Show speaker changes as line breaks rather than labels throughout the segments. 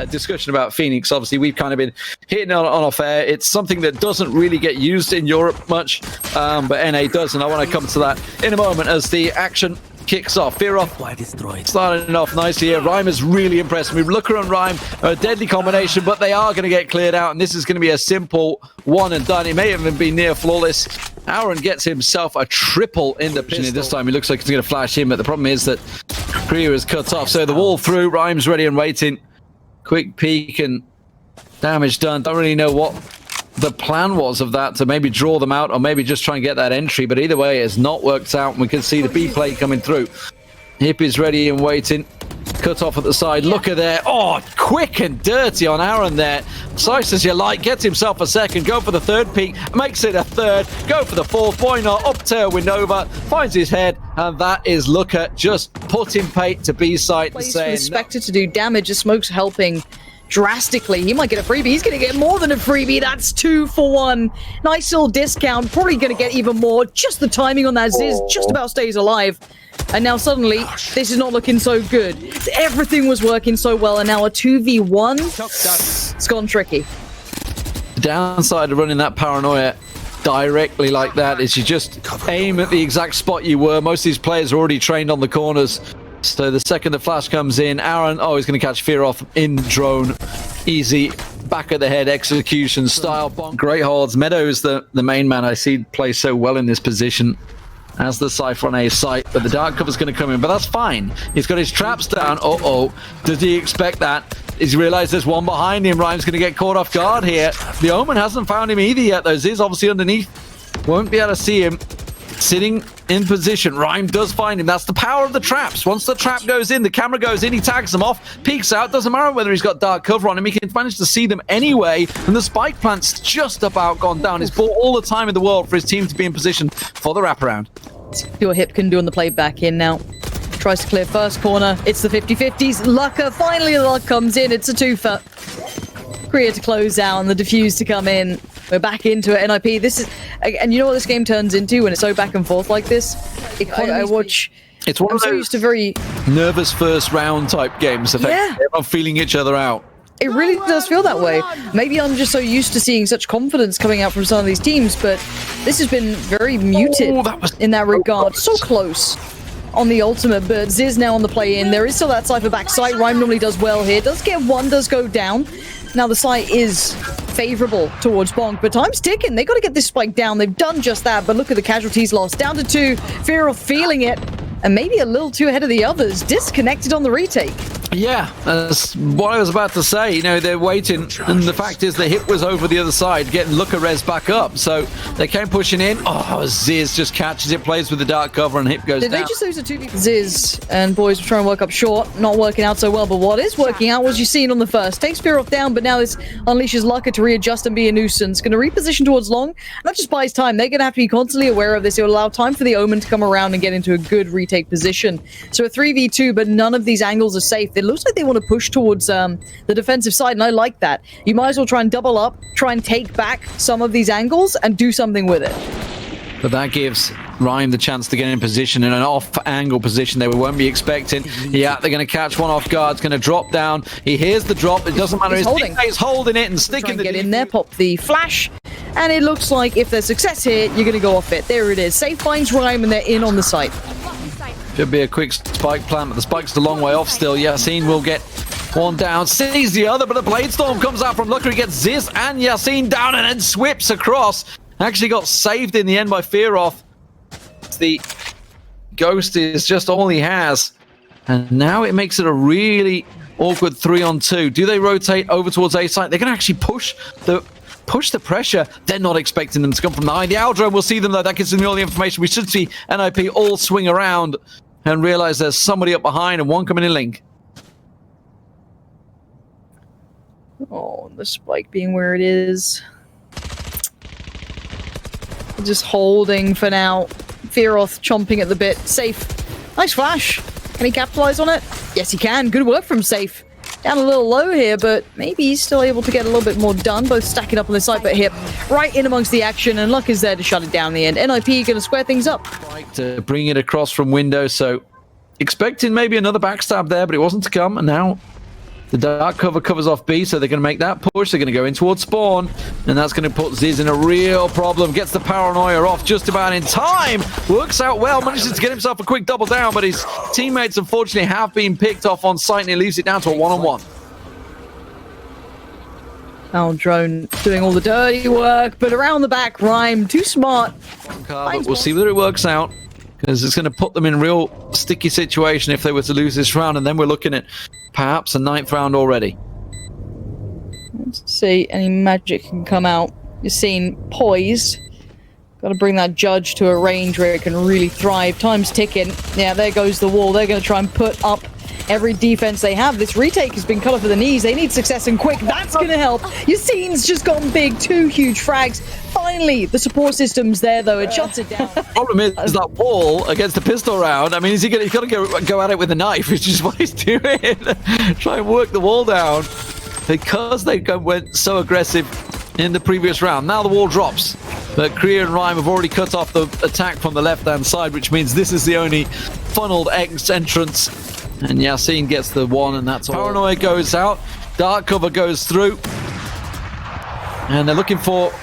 discussion about Phoenix. Obviously, we've kind of been hitting on off air. It's something that doesn't really get used in Europe much, but NA does, and I want to come to that in a moment as the action kicks off. Fearoth starting off nicely here. Rhyme is really impressed me. luckeRRR and Rhyme are a deadly combination, but they are going to get cleared out, and this is going to be a simple one and done. It may even be near flawless. Aron gets himself a triple in the pistol. This time he looks like he's going to flash in, but the problem is that CREA is cut off. So the wall through, Rhyme's ready and waiting. Quick peek and damage done. Don't really know what the plan was of that, to maybe draw them out or maybe just try and get that entry, but either way it's not worked out, and we can see the B plate coming through. NiP is ready and waiting. Cut off at the side. Look at there. Oh, quick and dirty on Aron there. Slice as you like. Gets himself a second. Go for the third peak. Makes it a third. Go for the fourth. Why not? Up tailwind over. Finds his head. And that is luckeRRR just putting pate to B site and saying,
expected to do damage. The smoke's helping drastically. He might get a freebie. He's going to get more than a freebie. That's 2 for 1. Nice little discount. Probably going to get even more. Just the timing on that. Ziz just about stays alive. And now suddenly, this is not looking so good. Everything was working so well, and now a 2v1. It's gone tricky.
The downside of running that paranoia directly like that is you just aim at the exact spot you were. Most of these players are already trained on the corners. So the second the flash comes in, Aron, oh, he's going to catch Fearoth in drone. Easy, back of the head execution style. Great holds. Meadows, the main man I see play so well in this position as the Sayf on A site, but the dark cover's going to come in, but that's fine. He's got his traps down. Uh-oh. Does he expect that? He's realized there's one behind him. Rhyme's going to get caught off guard here. The Omen hasn't found him either yet, though. Ziz obviously underneath. Won't be able to see him. Sitting in position. Rhyme does find him. That's the power of the traps. Once the trap goes in, the camera goes in, he tags them off, peeks out. Doesn't matter whether he's got dark cover on him. He can manage to see them anyway. And the spike plant's just about gone down. He's bought all the time in the world for his team to be in position for the wraparound.
See what HyP can do on the play back in now. Tries to clear first corner. It's the 50-50s. luckeRRR, finally the luck comes in. It's a twofer. CREA to close out and the defuse to come in. We're back into it. NiP, this is... And you know what this game turns into when it's so back and forth like this? I watch...
It's one of those
used to very
nervous first round type games. Yeah. Everyone feeling each other out.
It really does feel that way. Maybe I'm just so used to seeing such confidence coming out from some of these teams, but this has been very muted in that regard. So close on the ultimate, but Ziz now on the play-in. There is still that Cypher backside. Rhyme normally does well here. Does get one, does go down. Now the site is favorable towards BONK, but time's ticking. They got to get this spike down. They've done just that, but look at the casualties lost. Down to 2. Fearoth feeling it, and maybe a little too ahead of the others. Disconnected on the retake.
Yeah, that's what I was about to say. You know, they're waiting, and the fact is the HyP was over the other side, getting luckeRRR back up, so they came pushing in. Oh, Ziz just catches it, plays with the dark cover, and HyP goes down.
Did they just lose a 2v? Ziz and boys were trying to work up short, not working out so well, but what is working out was Yacine on the first. Takes Fearoth down, but now this unleashes luckeRRR to readjust and be a nuisance. Going to reposition towards long, not just buys time. They're going to have to be constantly aware of this. It will allow time for the Omen to come around and get into a good retake position. So a 3v2, but none of these angles are safe. It looks like they want to push towards the defensive side, and I like that. You might as well try and double up, try and take back some of these angles and do something with it.
But that gives Rhyme the chance to get in position, in an off-angle position they won't be expecting. Yeah, they're going to catch one off guard. It's going to drop down. He hears the drop. It doesn't matter. He's holding it and sticking.
Get in there, pop the flash, and it looks like if there's success here, you're going to go off it. There it is. Sayf finds Rhyme, and they're in on the site.
Should be a quick spike plant, but the spike's a long way off still. Yacine will get one down, sees the other, but a blade storm comes out from luckeRRR. He gets Ziz and Yacine down and then swips across. Actually got saved in the end by Fearoth. The ghost is just all he has. And now it makes it a really awkward 3-on-2. Do they rotate over towards A site? They're going to actually push the pressure. They're not expecting them to come from behind. The Aldrome will see them though. That gives them all the information. We should see NiP all swing around and realize there's somebody up behind and one coming in link.
Oh, the spike being where it is. Just holding for now. Fearoth chomping at the bit. Sayf. Nice flash. Can he capitalize on it? Yes, he can. Good work from Sayf. Down a little low here, but maybe he's still able to get a little bit more done. Both stacking up on the side, but HyP right in amongst the action, and luck is there to shut it down in the end. NiP going to square things up.
To bring it across from window, so expecting maybe another backstab there, but it wasn't to come, and now The dark cover covers off B, so they're going to make that push. They're going to go in towards spawn, and that's going to put Ziz in a real problem. Gets the paranoia off just about in time. Works out well, manages to get himself a quick double down, but his teammates, unfortunately, have been picked off on site, and it leaves it down to a one-on-one.
Now Drone doing all the dirty work, but around the back, Rhyme, too smart.
But we'll see whether it works out, because it's going to put them in a real sticky situation if they were to lose this round, and then we're looking at perhaps a 9th round already.
Let's see, any magic can come out. Yacine poised. Got to bring that judge to a range where it can really thrive. Time's ticking. Yeah, there goes the wall. They're going to try and put up every defense they have. This retake has been cut off at the knees. They need success and quick. That's going to help. Yacine's just gone big. 2 huge frags. Finally, the support system's there, though. It shuts it down.
Problem is that wall against the pistol round. I mean, he's got to go at it with a knife, which is what he's doing. Try and work the wall down because they went so aggressive in the previous round. Now the wall drops, but CREA and Rhyme have already cut off the attack from the left-hand side, which means this is the only funneled entrance. And Yacine gets the one, and that's all. Paranoia goes out. Dark cover goes through. And they're looking for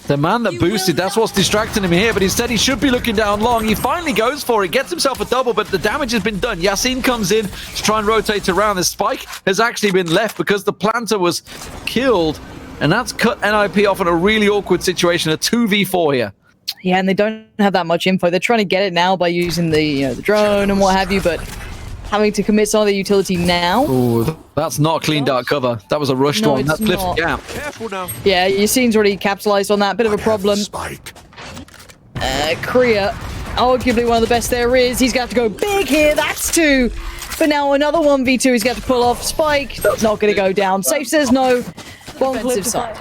the man that boosted. That's what's distracting him here, but instead he should be looking down long. He finally goes for it, gets himself a double, but the damage has been done. Yacine comes in to try and rotate around. The spike has actually been left because the planter was killed, and that's cut NiP off in a really awkward situation, a 2v4 here.
Yeah, and they don't have that much info. They're trying to get it now by using the drone and what have you, but having to commit some of the utility now.
Oh, that's not a clean dark cover. That was a rushed one. That's Cliff Gap.
Careful now.
Yeah, Yacine's already capitalized on that. Bit of a problem. CREA, arguably one of the best there is. He's got to go big here. That's 2. But now another 1v2 he's got to pull off. Spike, not going to go down. Sayf says no. Defensive side.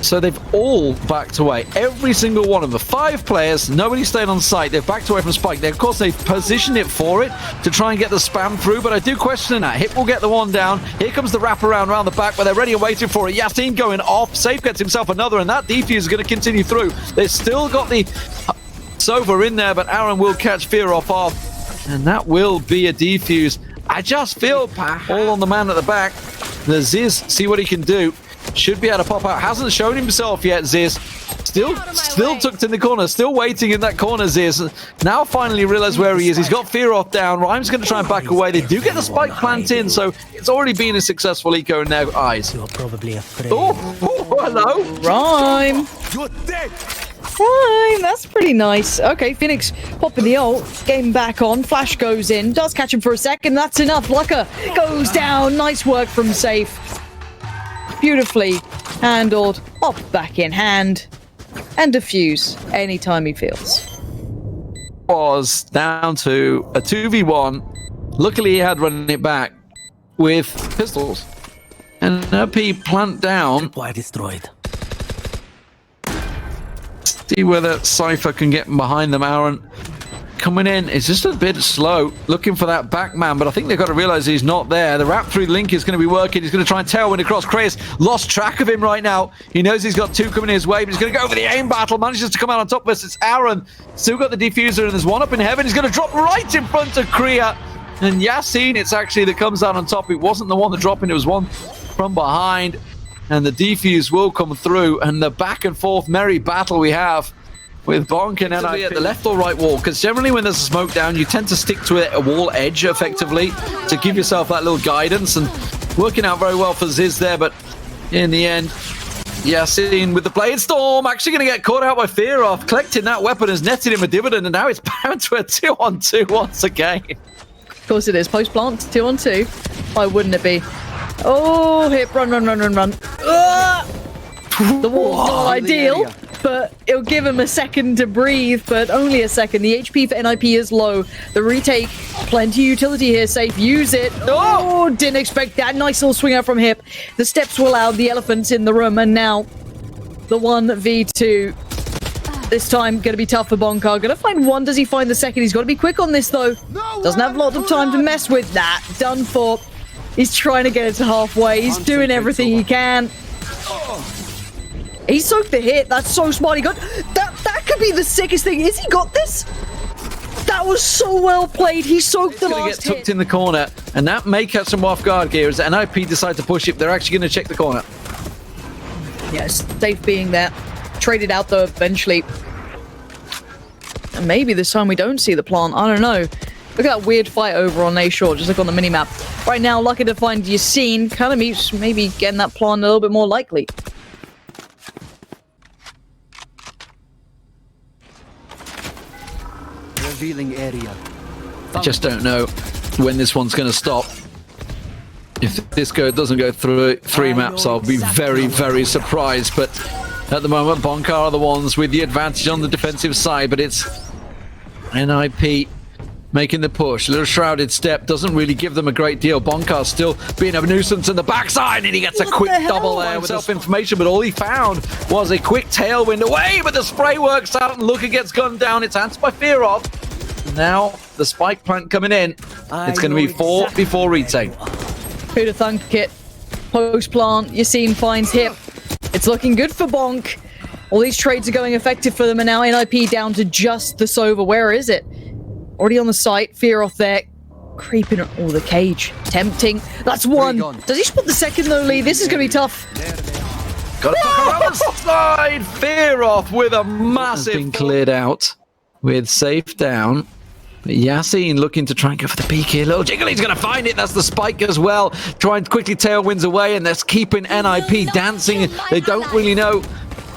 So they've all backed away. Every single one of the 5 players, nobody stayed on site. They've backed away from Spike. Of course, they've positioned it for it to try and get the spam through, but I do question that. HyP will get the one down. Here comes the wraparound around the back, but they're ready and waiting for it. Yacine going off. Sayf gets himself another, and that defuse is going to continue through. They've still got the Sova in there, but Aron will catch Fearoth off, and that will be a defuse. I just feel all on the man at the back. The Ziz, see what he can do. Should be able to pop out. Hasn't shown himself yet, Ziz. Still tucked in the corner. Still waiting in that corner, Ziz. Now finally realized where he is. He's got Fearoth down. Rhyme's going to try and back away. They do get the spike plant in, so it's already been a successful eco in their eyes.
You're probably afraid.
Oh, hello.
Rhyme.
You're dead.
Rhyme, that's pretty nice. Okay, Phoenix popping the ult. Game back on. Flash goes in. Does catch him for a second. That's enough. luckeRRR goes down. Nice work from Sayf. Beautifully handled, pop back in hand, and defuse anytime he feels.
Was down to a 2v1. Luckily, he had run it back with pistols. And NiP plant down.
Why destroyed?
See whether Cypher can get behind them. Aron coming in. It's just a bit slow, looking for that back man, but I think they've got to realize he's not there. The wrap through link is going to be working. He's going to try and tailwind across. CREA's lost track of him right now. He knows he's got 2 coming his way, but he's going to go for the aim battle. Manages to come out on top of us. It's Aron. Still got the diffuser, and there's one up in heaven. He's going to drop right in front of CREA. And Yacine, it's actually that comes out on top. It wasn't the one that dropped in. It was one from behind. And the defuse will come through. And the back and forth merry battle we have with BONK and NiP at the left or right wall, because generally when there's a smoke down, you tend to stick to a wall edge effectively to give yourself that little guidance, and working out very well for Ziz there, but in the end, Yacine with the Blade Storm actually going to get caught out by Fearoth. Collecting that weapon has netted him a dividend, and now it's bound to a 2-on-2 once again.
Of course it is. Post plant, 2-on-2. Why wouldn't it be? Oh, HyP, run. The wall's not ideal, but it'll give him a second to breathe, but only a second. The HP for NiP is low. The retake, plenty of utility here. Sayf, use it. Oh, didn't expect that. Nice little swing out from HyP. The steps were loud, the elephant's in the room, and now the 1v2. This time, going to be tough for bonkar. Going to find one. Does he find the second? He's got to be quick on this, though. Doesn't have a lot of time to mess with that. Done for. He's trying to get it to halfway. He's doing everything he can. He soaked the hit. That's so smart. He got that could be the sickest thing. Is he got this? That was so well played. He soaked the
Going to
last
get tucked
hit.
in the corner, and that may catch them off guard, Gear, as NiP decide to push it. They're actually going to check the corner.
Yes, Sayf being there. Traded out though eventually. And maybe this time we don't see the plant. I don't know. Look at that weird fight over on A short. Just look on the minimap. Right now, lucky to find Yacine. Kind of means maybe getting that plant a little bit more likely.
Revealing area.
I just don't know when this one's going to stop. If this doesn't go through 3 maps, I'll be very, very surprised. But at the moment, bonkar are the ones with the advantage on the defensive side. But it's NiP making the push. A little shrouded step doesn't really give them a great deal. bonkar still being a nuisance in the backside, and he gets a quick double there with self-information. But all he found was a quick tailwind away. But the spray works out, and Looker gets gunned down. It's answered by Fearoth. Now the spike plant coming in. It's going to be 4 before retake.
Who'd have thunk it? Post plant. Yacine finds hip. It's looking good for Bonk. All these trades are going effective for them, and now NiP down to just the Sova. Where is it? Already on the site. Fearoth there. Creeping all the cage. Tempting. That's one. Does he spot the second though, Lee? This is going to be tough.
Got to fuck around the side. Fearoth with a massive... Been cleared out with Sayf down. Yacine looking to try and go for the peek here. Little Jiggle, he's going to find it. That's the spike as well. Trying to quickly tailwinds away, and that's keeping NiP dancing. They don't really know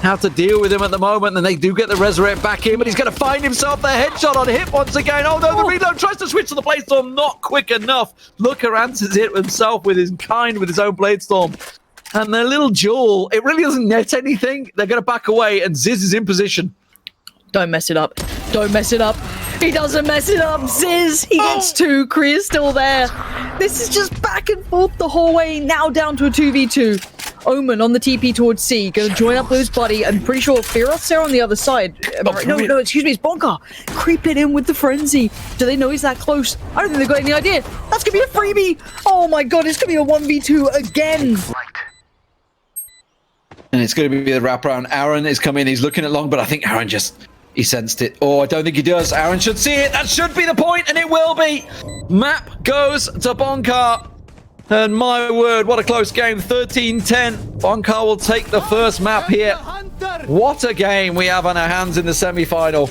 how to deal with him at the moment, and they do get the resurrect back in, but he's going to find himself the headshot on hit once again. Oh no, the reload tries to switch to the Bladestorm, not quick enough. Looker answers it himself with his own Bladestorm. And their little jewel, it really doesn't net anything. They're going to back away, and Ziz is in position.
Don't mess it up. Don't mess it up. He doesn't mess it up. Ziz, he gets 2. CREA's still there. This is just back and forth the whole way. Now down to a 2v2. Omen on the TP towards C. Gonna join up with his buddy. I'm pretty sure Fearoth's there on the other side. No, excuse me, it's bonkar. Creeping in with the frenzy. Do they know he's that close? I don't think they've got any idea. That's gonna be a freebie. Oh my god, it's gonna be a 1v2 again.
And it's going to be the wraparound. Aron is coming. He's looking at long, but I think Aron just... He sensed it. Oh, I don't think he does. Aron should see it. That should be the point, and it will be. Map goes to bonkar. And my word, what a close game. 13-10. bonkar will take the first map here. What a game we have on our hands in the semi-final.